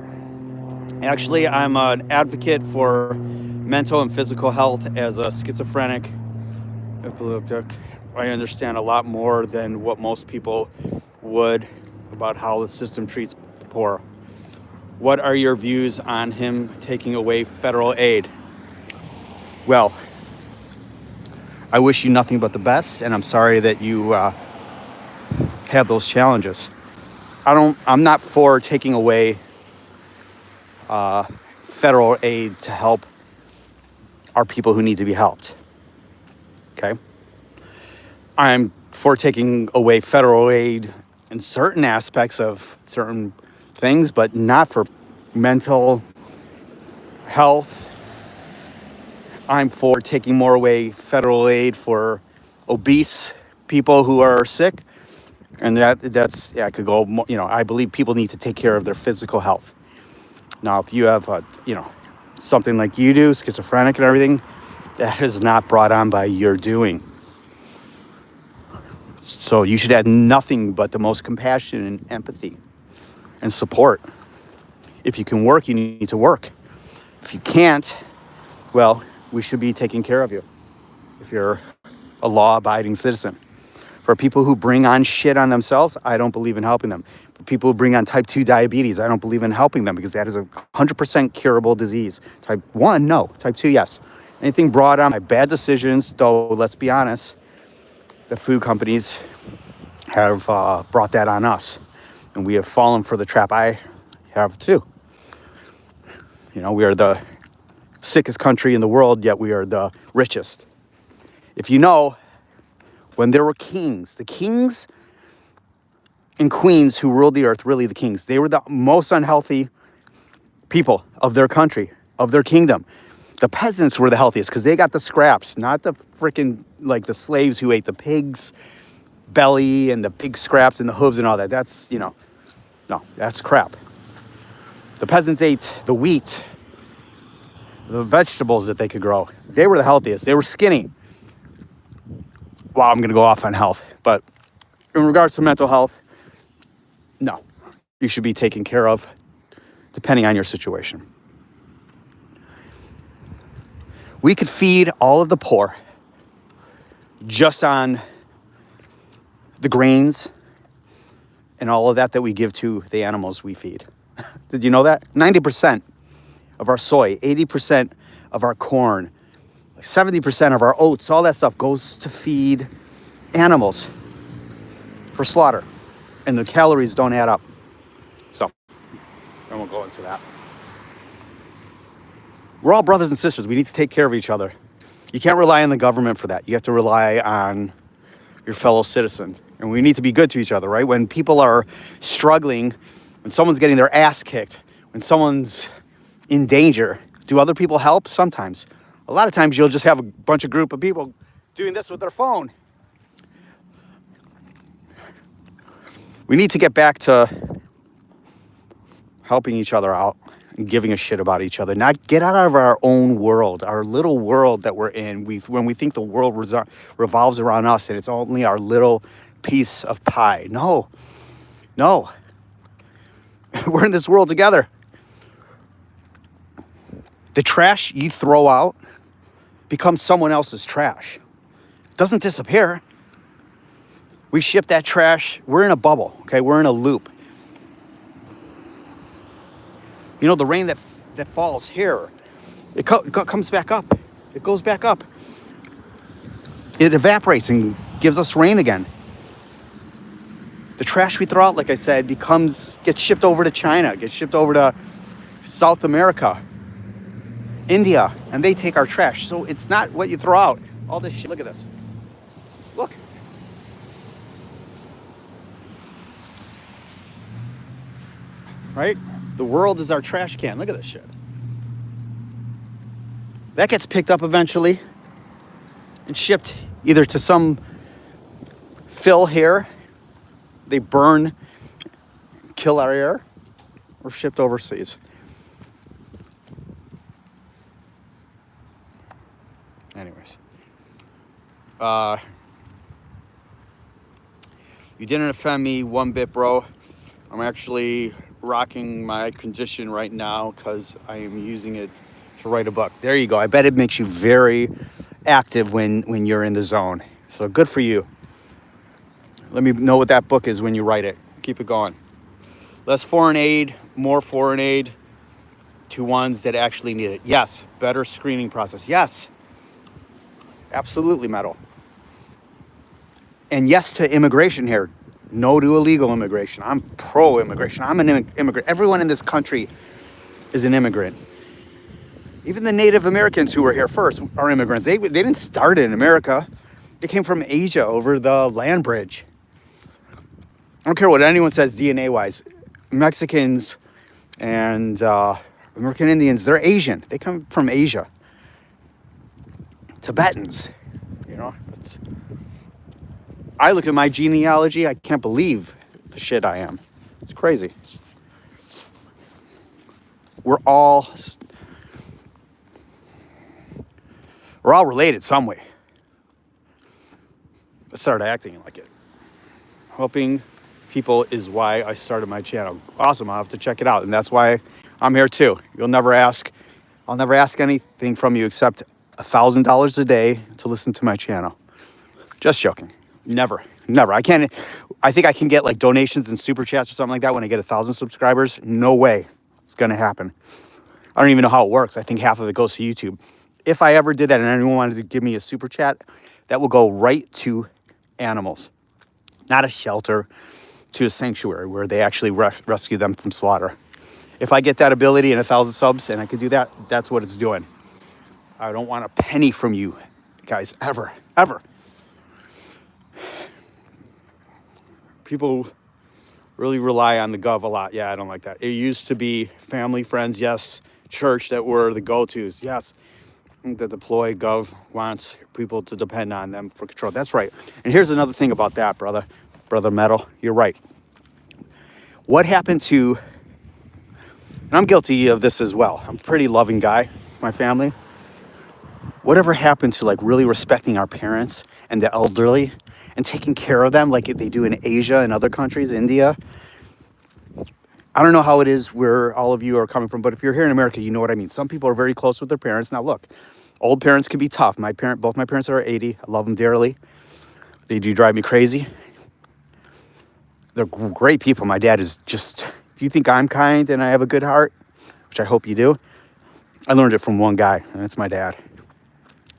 Actually, I'm an advocate for mental and physical health as a schizophrenic, epileptic, I understand a lot more than what most people would about how the system treats the poor. What are your views on him taking away federal aid? Well, I wish you nothing but the best, and I'm sorry that you have those challenges. I'm not for taking away federal aid to help our people who need to be helped. Okay? I'm for taking away federal aid in certain aspects of certain things, but not for mental health. I'm for taking more away federal aid for obese people who are sick. And that's, yeah, I could go, I believe people need to take care of their physical health. Now, if you have, something like you do, schizophrenic and everything, that is not brought on by your doing. So you should have nothing but the most compassion and empathy and support. If you can work, you need to work. If you can't, well, we should be taking care of you if you're a law-abiding citizen. For people who bring on shit on themselves, I don't believe in helping them. For people who bring on type 2 diabetes, I don't believe in helping them because that is a 100% curable disease. Type 1, no. Type 2, yes. Anything brought on by bad decisions, though, let's be honest, the food companies have brought that on us. And we have fallen for the trap. I have too. We are the sickest country in the world, yet we are the richest. If you know, when there were kings, the kings and queens who ruled the earth, really the kings, they were the most unhealthy people of their country, of their kingdom. The peasants were the healthiest because they got the scraps, not the freaking, like the slaves who ate the pig's belly and the pig scraps and the hooves and all that. That's, no, that's crap. The peasants ate the wheat, the vegetables that they could grow. They were the healthiest. They were skinny. Wow, I'm going to go off on health. But in regards to mental health, no. You should be taken care of depending on your situation. We could feed all of the poor just on the grains and all of that we give to the animals we feed. Did you know that? 90% of our soy, 80% of our corn, 70% of our oats, all that stuff goes to feed animals for slaughter. And the calories don't add up. So, I won't go into that. We're all brothers and sisters. We need to take care of each other. You can't rely on the government for that. You have to rely on your fellow citizen. And we need to be good to each other, right? When people are struggling, when someone's getting their ass kicked, when someone's in danger, do other people help? Sometimes. A lot of times you'll just have a bunch of group of people doing this with their phone. We need to get back to helping each other out and giving a shit about each other. Not get out of our own world, our little world that we're in. When we think the world revolves around us and it's only our little piece of pie. No. We're in this world together. The trash you throw out becomes someone else's trash. It doesn't disappear. We ship that trash. We're in a bubble, okay? We're in a loop. The rain that falls here, it comes back up. It goes back up. It evaporates and gives us rain again. The trash we throw out, like I said, gets shipped over to China, gets shipped over to South America, India, and they take our trash. So it's not what you throw out. All this shit. Look at this. Look. Right? The world is our trash can. Look at this shit. That gets picked up eventually and shipped either to some fill here, they burn, kill our air, or shipped overseas. Anyways. You didn't offend me one bit, bro. I'm actually rocking my condition right now because I am using it to write a book. There you go. I bet it makes you very active when you're in the zone. So good for you. Let me know what that book is when you write it. Keep it going. Less foreign aid, more foreign aid to ones that actually need it. Yes, better screening process. Yes, absolutely, Metal. And yes to immigration here. No to illegal immigration. I'm pro-immigration. I'm an immigrant. Everyone in this country is an immigrant. Even the Native Americans who were here first are immigrants. They didn't start in America. They came from Asia over the land bridge. I don't care what anyone says DNA-wise. Mexicans and American Indians, they're Asian. They come from Asia. Tibetans, I look at my genealogy, I can't believe the shit I am. It's crazy. We're all related some way. Let's start acting like it. Helping people is why I started my channel. Awesome, I'll have to check it out. And that's why I'm here too. I'll never ask anything from you except $1,000 a day to listen to my channel. Just joking. Never. I think I can get like donations and super chats or something like that when I get 1,000 subscribers. No way it's gonna happen. I don't even know how it works. I think half of it goes to YouTube. If I ever did that and anyone wanted to give me a super chat, that will go right to animals. Not a shelter, to a sanctuary where they actually rescue them from slaughter. If I get that ability and 1,000 subs and I could do that, that's what it's doing. I don't want a penny from you guys, ever. People really rely on the gov a lot. Yeah, I don't like that. It used to be family, friends, yes. Church that were the go-tos, yes. The deploy gov wants people to depend on them for control. That's right. And here's another thing about that, brother Metal. You're right. What happened to, and I'm guilty of this as well. I'm a pretty loving guy, my family. Whatever happened to like really respecting our parents and the elderly and taking care of them like they do in Asia and other countries, India? I don't know how it is where all of you are coming from, but if you're here in America, you know what I mean. Some people are very close with their parents. Now look, old parents can be tough. Both my parents are 80. I love them dearly. They do drive me crazy. They're great people. My dad is just, if you think I'm kind and I have a good heart, which I hope you do, I learned it from one guy, and that's my dad.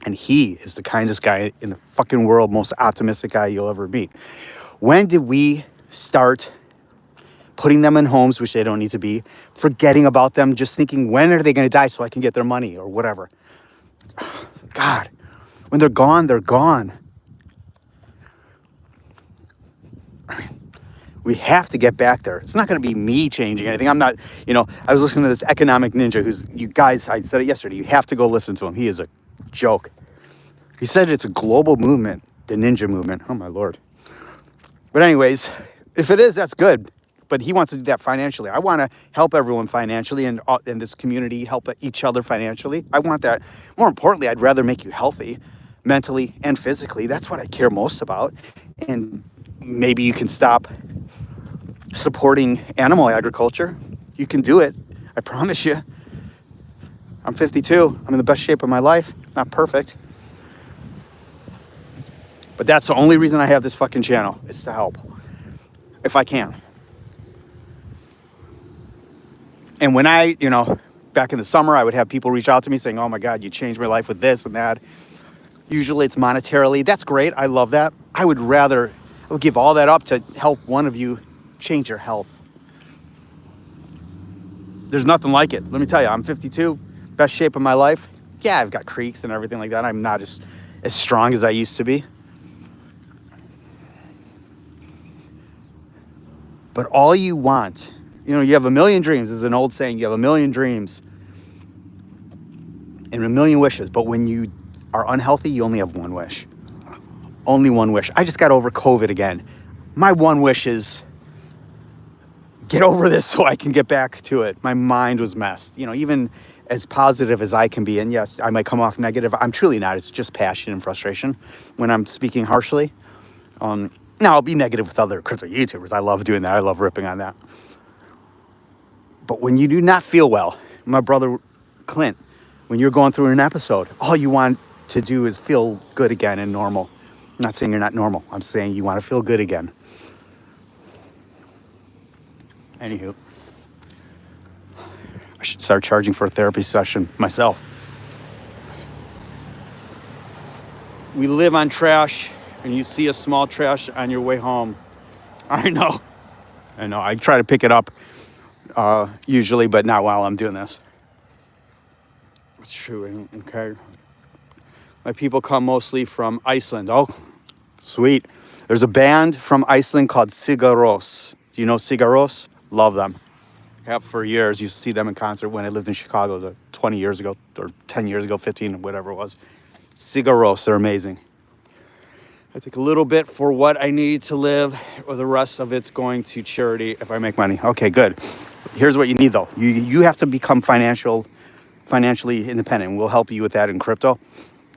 And he is the kindest guy in the fucking world, most optimistic guy you'll ever meet. When did we start putting them in homes, which they don't need to be, forgetting about them, just thinking, when are they going to die so I can get their money or whatever? God, when they're gone, they're gone. I mean, we have to get back there. It's not going to be me changing anything. I'm not, I was listening to this economic ninja you guys, I said it yesterday, you have to go listen to him. He is a joke. He said it's a global movement, the ninja movement. Oh my Lord. But anyways, if it is, that's good. But he wants to do that financially. I want to help everyone financially and in this community, help each other financially. I want that. More importantly, I'd rather make you healthy mentally and physically. That's what I care most about. And maybe you can stop supporting animal agriculture. You can do it. I promise you. I'm 52. I'm in the best shape of my life. Not perfect. But that's the only reason I have this fucking channel. It's to help. If I can. And when back in the summer, I would have people reach out to me saying, oh my God, you changed my life with this and that. Usually it's monetarily. That's great. I love that. I would give all that up to help one of you change your health. There's nothing like it. Let me tell you, I'm 52, best shape of my life. Yeah, I've got creaks and everything like that. I'm not as strong as I used to be. But all you want, you have a million dreams. There's an old saying, you have a million dreams and a million wishes. But when you are unhealthy, you only have one wish. Only one wish. I just got over COVID again. My one wish is get over this so I can get back to it. My mind was messed. Even as positive as I can be, and yes, I might come off negative. I'm truly not. It's just passion and frustration when I'm speaking harshly. Now, I'll be negative with other crypto YouTubers. I love doing that. I love ripping on that. But when you do not feel well, my brother Clint, when you're going through an episode, all you want to do is feel good again and normal. I'm not saying you're not normal. I'm saying you want to feel good again. Anywho, I should start charging for a therapy session myself. We live on trash, and you see a small trash on your way home. I know. I try to pick it up usually, but not while I'm doing this. It's true. Okay. My people come mostly from Iceland. Oh, sweet. There's a band from Iceland called Sigur Rós. Do you know Sigur Rós? Love them. Have for years. Used to see them in concert when I lived in Chicago 20 years ago, or 10 years ago, 15, whatever it was. Sigur Rós, they're amazing. I take a little bit for what I need to live, or the rest of it's going to charity if I make money. Okay, good. Here's what you need, though. You have to become financially independent. We'll help you with that in crypto.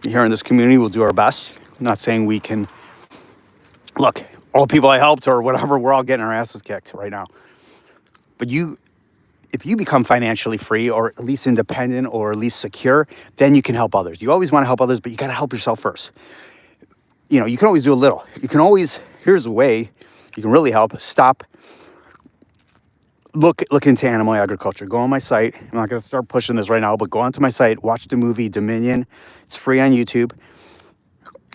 Here in this community, we'll do our best. I'm not saying we can. Look, all the people I helped or whatever, we're all getting our asses kicked right now. But if you become financially free or at least independent or at least secure, then you can help others. You always want to help others, but you got to help yourself first. You can always do a little. Here's a way you can really help. Stop. Look into animal agriculture. Go on my site. I'm not going to start pushing this right now, but go onto my site. Watch the movie Dominion. It's free on YouTube.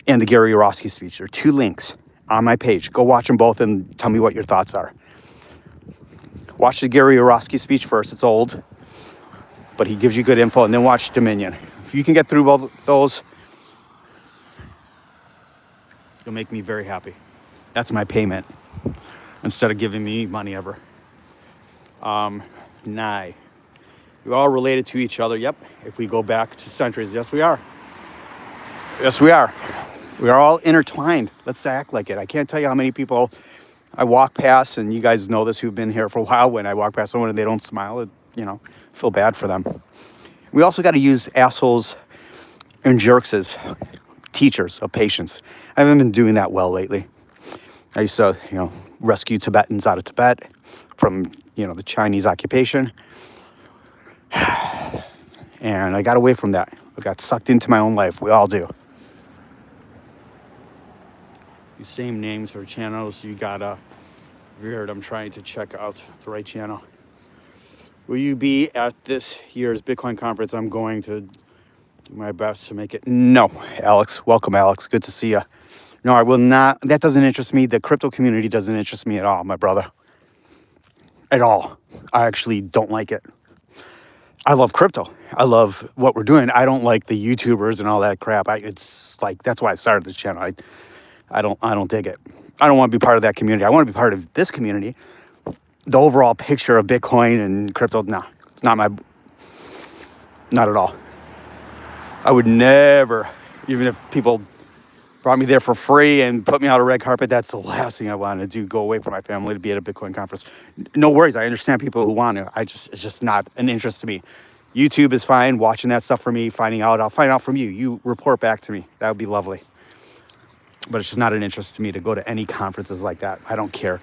And the Gary Yourofsky speech. There are 2 links on my page. Go watch them both and tell me what your thoughts are. Watch the Gary Yourofsky speech first. It's old, but he gives you good info. And then watch Dominion. If you can get through both those, you'll make me very happy. That's my payment instead of giving me money ever. We're all related to each other. Yep. If we go back to centuries, yes, we are. Yes, we are. We are all intertwined. Let's act like it. I can't tell you how many people I walk past, and you guys know this who've been here for a while. When I walk past someone and they don't smile, feel bad for them. We also got to use assholes and jerks as teachers of patience. I haven't been doing that well lately. I used to, rescue Tibetans out of Tibet from, the Chinese occupation. And I got away from that. I got sucked into my own life. We all do. The same names for channels. You gotta weird. I'm trying to check out the right channel. Will you be at this year's Bitcoin conference? I'm going to do my best to make it. No, Alex. Welcome, Alex. Good to see you. No, I will not. That doesn't interest me. The crypto community doesn't interest me at all, my brother. At all. I actually don't like it. I love crypto. I love what we're doing. I don't like the YouTubers and all that crap. It's like, that's why I started this channel. I don't dig it. I don't want to be part of that community. I want to be part of this community. The overall picture of Bitcoin and crypto, no, it's not at all. I would never, even if people brought me there for free and put me out a red carpet, that's the last thing I want to do, go away from my family to be at a Bitcoin conference. No worries, I understand people who want to. It's just not an interest to me. YouTube is fine, watching that stuff for me, I'll find out from you. You report back to me, that would be lovely. But it's just not an interest to me to go to any conferences like that. I don't care.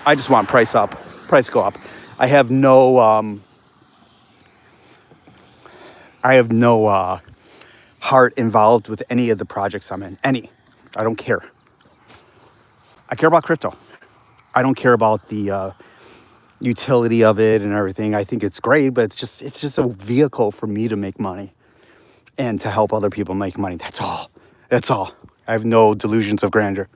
I just want price go up. I have no heart involved with any of the projects I'm in. I don't care. I care about crypto. I don't care about the utility of it and everything. I think it's great, but it's just a vehicle for me to make money and to help other people make money. That's all. I have no delusions of grandeur.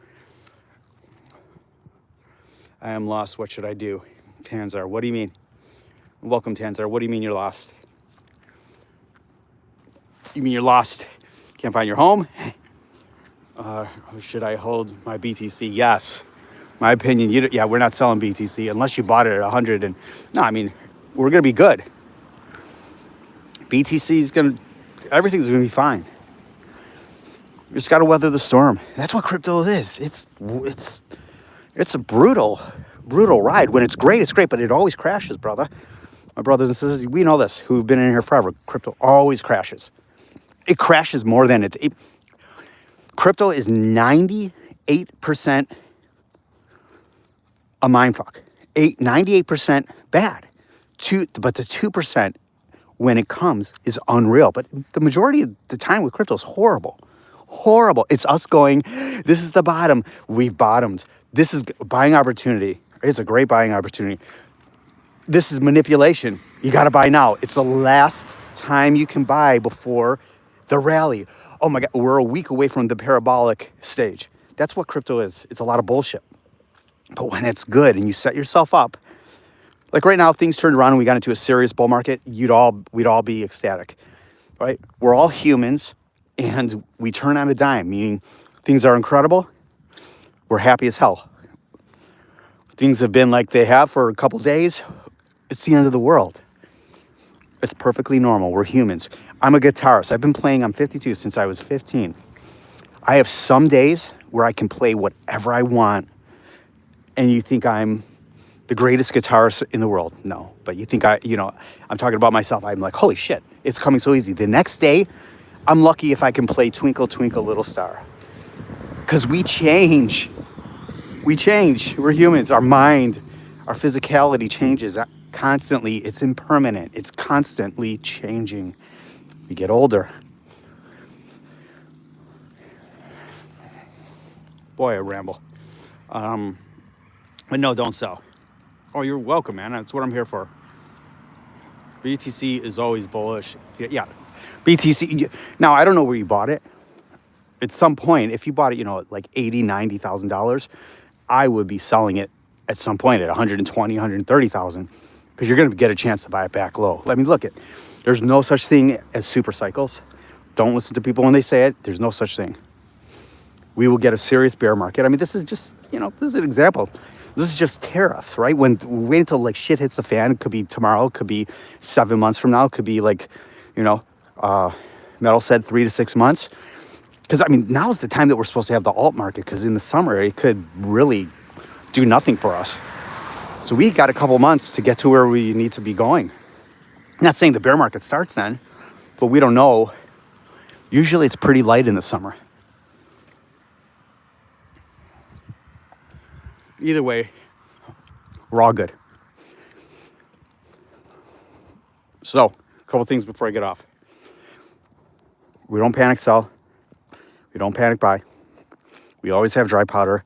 I am lost. What should I do? Tanzar, what do you mean? Welcome, Tanzar. What do you mean you're lost? You mean you're lost? Can't find your home? Should I hold my BTC? Yes. My opinion, we're not selling BTC unless you bought it at 100. And no, I mean, we're going to be good. BTC everything's going to be fine. You just got to weather the storm. That's what crypto is. It's a brutal ride. When it's great, but it always crashes, brother. My brothers and sisters, we know this, who've been in here forever. Crypto always crashes. It crashes more than crypto is 98% a mindfuck. 98% bad. But the 2% when it comes is unreal. But the majority of the time with crypto is horrible. horrible. It's us going, this is the bottom. We've bottomed. This is buying opportunity. It's a great buying opportunity. This is manipulation. You got to buy now. It's the last time you can buy before the rally. Oh my God, we're a week away from the parabolic stage. That's what crypto is. It's a lot of bullshit. But when it's good and you set yourself up, like right now, if things turned around and we got into a serious bull market, we'd all be ecstatic, right? We're all humans and we turn on a dime, meaning things are incredible. We're happy as hell. Things have been like they have for a couple days. It's the end of the world. It's perfectly normal. We're humans. I'm a guitarist. I've been playing, I'm 52 since I was 15. I have some days where I can play whatever I want and you think I'm the greatest guitarist in the world. No, but you think I'm talking about myself. I'm like, holy shit, it's coming so easy. The next day, I'm lucky if I can play Twinkle, Twinkle, Little Star. Because we change. We change. We're humans. Our mind, our physicality changes constantly. It's impermanent. It's constantly changing. We get older. Boy, I ramble. But no, don't sell. Oh, you're welcome, man. That's what I'm here for. BTC is always bullish. Yeah, BTC. Now, I don't know where you bought it. At some point, if you bought it, at like $80,000, $90,000, I would be selling it at some point at $120,000, $130,000 because you're going to get a chance to buy it back low. Let me look at. There's no such thing as super cycles. Don't listen to people when they say it. There's no such thing. We will get a serious bear market. I mean, this is just, this is an example. This is just tariffs, right? Wait until like shit hits the fan. It could be tomorrow. It could be 7 months from now. It could be like, Metal said 3 to 6 months. Because, now is the time that we're supposed to have the alt market. Because in the summer, it could really do nothing for us. So we got a couple months to get to where we need to be going. I'm not saying the bear market starts then, but we don't know. Usually it's pretty light in the summer. Either way, we're all good. So, a couple things before I get off. We don't panic sell. We don't panic buy. We always have dry powder.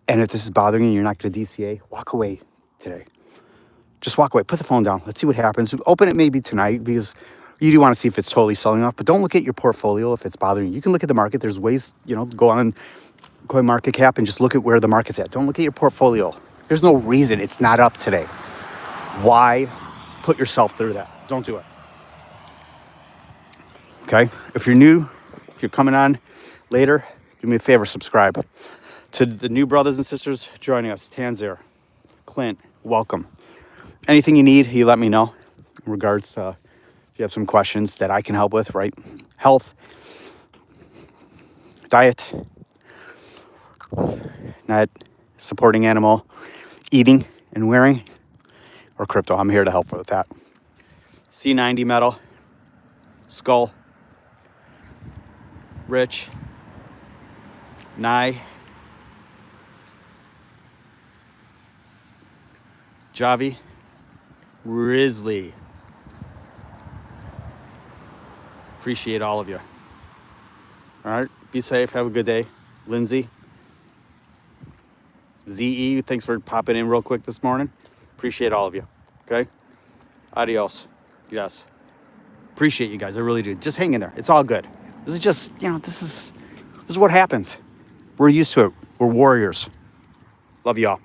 And if this is bothering you, you're not going to DCA, walk away today. Just walk away. Put the phone down. Let's see what happens. Open it maybe tonight because you do want to see if it's totally selling off. But don't look at your portfolio if it's bothering you. You can look at the market. There's ways, go on CoinMarketCap and just look at where the market's at. Don't look at your portfolio. There's no reason it's not up today. Why put yourself through that? Don't do it. Okay? If you're new, if you're coming on later, do me a favor, subscribe. To the new brothers and sisters joining us, Tanzir, Clint, welcome. Anything you need, you let me know in regards to if you have some questions that I can help with, right? Health, diet, not supporting animal eating and wearing, or crypto. I'm here to help with that. C90 metal, Skull, Rich, Nye, Javi, Risley. Appreciate all of you. All right, be safe. Have a good day. Lindsay, ZE, thanks for popping in real quick this morning. Appreciate all of you. Okay? Adios. Yes. Appreciate you guys. I really do. Just hang in there. It's all good. This is just, this is what happens. We're used to it. We're warriors. Love you all.